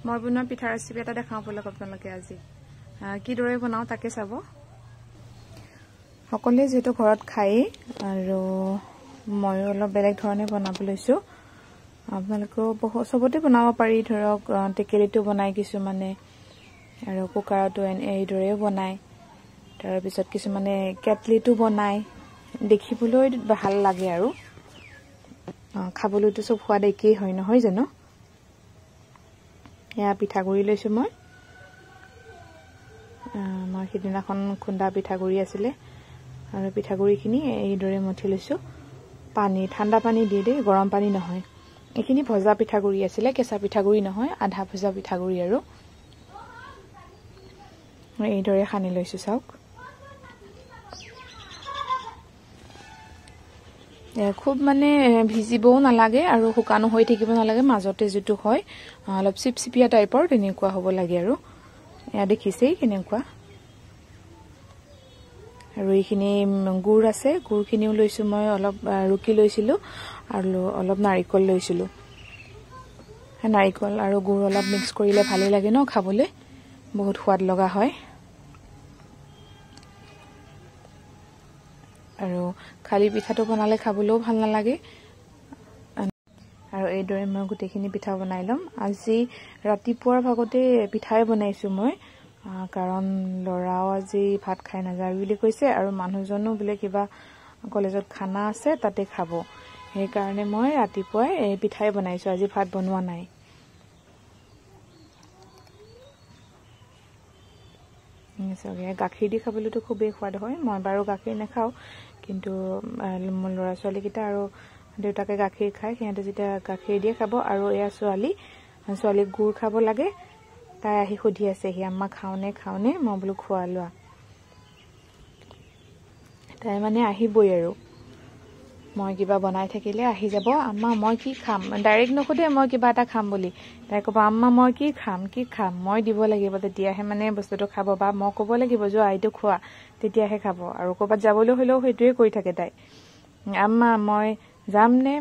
মই বনোৱা পিঠা ৰেচিপি এটা দেখাওঁ আপোনাক আপোনালোকে আজি কিদৰে বনাওঁ তাকে চাব। সকলোৱে যেটো ঘৰত খাই আৰু মই অলপ বেলেগ ধৰণে বনাব লৈছোঁ। আপোনালোকেও সবতে বনাব পাৰি, ধৰক টেকেলিটো বনাই কিছুমানে আৰু কুকাৰটো এইদৰেও বনায়। তাৰপিছত কিছুমানে কেটলিটো বনায়, দেখিবলৈ ভাল লাগে আৰু খাবলৈতো সব সোৱাদ একেই হয় নহয় জানো। এয়া পিঠাগুৰি লৈছোঁ মই সিদিনাখন খুন্দা পিঠাগুৰি আছিলে আৰু পিঠাগুৰিখিনি এইদৰে মঠি লৈছোঁ। ঠাণ্ডা পানী দি দেই, গৰম পানী নহয়। এইখিনি ভজা পিঠাগুৰি আছিলে, কেঁচা পিঠাগুৰি নহয়, আধা ভজা পিঠাগুৰি আৰু এইদৰে সানি লৈছোঁ। চাওক খুব মানে ভিজিবও নালাগে আৰু শুকানো হৈ থাকিব নালাগে, মাজতে যিটো হয় অলপ চিপচিপিয়া টাইপৰ তেনেকুৱা হ'ব লাগে আৰু এয়া দেখিছেই কেনেকুৱা। আৰু এইখিনি গুড় আছে, গুড়খিনিও লৈছোঁ মই, অলপ ৰুকি লৈছিলোঁ আৰু অলপ নাৰিকল লৈছিলোঁ। নাৰিকল আৰু গুড় অলপ মিক্স কৰিলে ভালেই লাগে ন খাবলৈ, বহুত সোৱাদ লগা হয়। আৰু খালি পিঠাটো বনালে খাবলৈও ভাল নালাগে। আৰু এইদৰে মই গোটেইখিনি পিঠা বনাই ল'ম। আজি ৰাতিপুৱাৰ ভাগতে পিঠাই বনাইছোঁ মই, কাৰণ ল'ৰাও আজি ভাত খাই নাযায় বুলি কৈছে আৰু মানুহজনো বোলে কিবা কলেজত খানা আছে তাতে খাব। সেইকাৰণে মই ৰাতিপুৱাই পিঠাই বনাইছোঁ, আজি ভাত বনোৱা নাই। গাখীৰ দি খাবলৈতো খুবেই সোৱাদ হয়। মই বাৰু গাখীৰ নাখাওঁ, কিন্তু মোৰ ল'ৰা ছোৱালীকেইটা আৰু দেউতাকে গাখীৰ খায়। সিহঁতে যেতিয়া গাখীৰ দিয়ে খাব। আৰু এয়া ছোৱালীক গুড় খাব লাগে। তাই আহি সুধি আছে, সি আম্মা খাওঁনে? মই বোলো খোৱা লোৱা। তাই মানে আহিবই আৰু মই কিবা বনাই থাকিলে আহি যাব, আম্মা মই কি খাম। ডাইৰেক্ট নুসুধে মই কিবা এটা খাম বুলি, তাই ক'ব আম্মা মই কি খাম। মই দিব লাগিব, তেতিয়াহে মানে বস্তুটো খাব, বা মই ক'ব লাগিব যোৱা এইটো খোৱা, তেতিয়াহে খাব। আৰু ক'ৰবাত যাবলৈ হ'লেও সেইটোৱে কৰি থাকে তাই, আম্মা মই যামনে,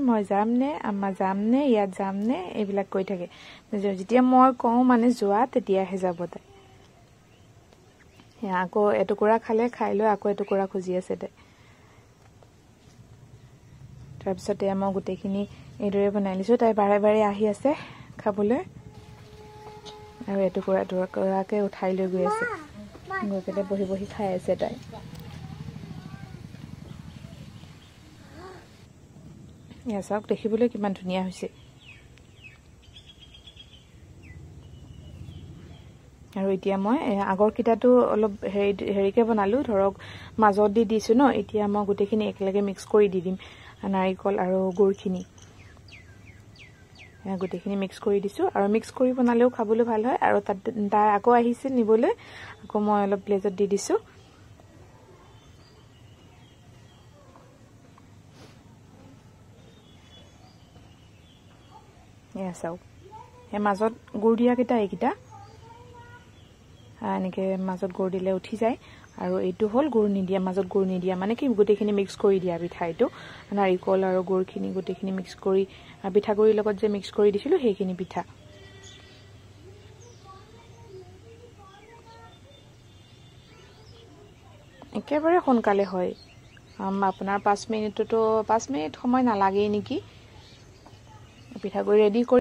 আম্মা যামনে, ইয়াত যামনে, এইবিলাক কৈ থাকে। যেতিয়া মই কওঁ মানে যোৱা, তেতিয়াহে যাব তাই। আকৌ এটুকুৰা খাই লৈ আকৌ এটুকুৰা খুজি আছে তাই। তাৰপিছতে মই গোটেইখিনি এইদৰে বনাই লৈছোঁ। তাই বাৰে বাৰে আহি আছে খাবলৈ আৰু এটুকুৰাকে উঠাই লৈ গৈ আছে, গৈ পেলাই বহি খাই আছে তাই। এয়া চাওক দেখিবলৈ কিমান ধুনীয়া হৈছে। আৰু এতিয়া মই আগৰকেইটাতো অলপ হেৰিকে বনালোঁ, ধৰক মাজত দিছোঁ ন। এতিয়া মই গোটেইখিনি একেলগে মিক্স কৰি দি দিম, নাৰিকল আৰু গুড়খিনি গোটেইখিনি মিক্স কৰি দিছোঁ। আৰু মিক্স কৰি বনালেও খাবলৈ ভাল হয়। আৰু তাই আকৌ আহিছিল নিবলৈ, আকৌ মই অলপ প্লেটত দি দিছোঁ। এয়া চাওক, সেই মাজত গুড় দিয়াকেইটা এইকেইটা এনেকৈ মাজত গুড় দিলে উঠি যায়। আৰু এইটো হ'ল গুড় নিদিয়া, মাজত গুড় নিদিয়া, মানে কি গোটেইখিনি মিক্স কৰি দিয়া পিঠা। এইটো নাৰিকল আৰু গুড়খিনি গোটেইখিনি মিক্স কৰি, পিঠাগুড়িৰ লগত যে মিক্স কৰি দিছিলোঁ সেইখিনি পিঠা। একেবাৰে সোনকালে হয়, আপোনাৰ 5 মিনিট সময় নালাগেই নেকি পিঠাগুড়ি ৰেডি কৰি।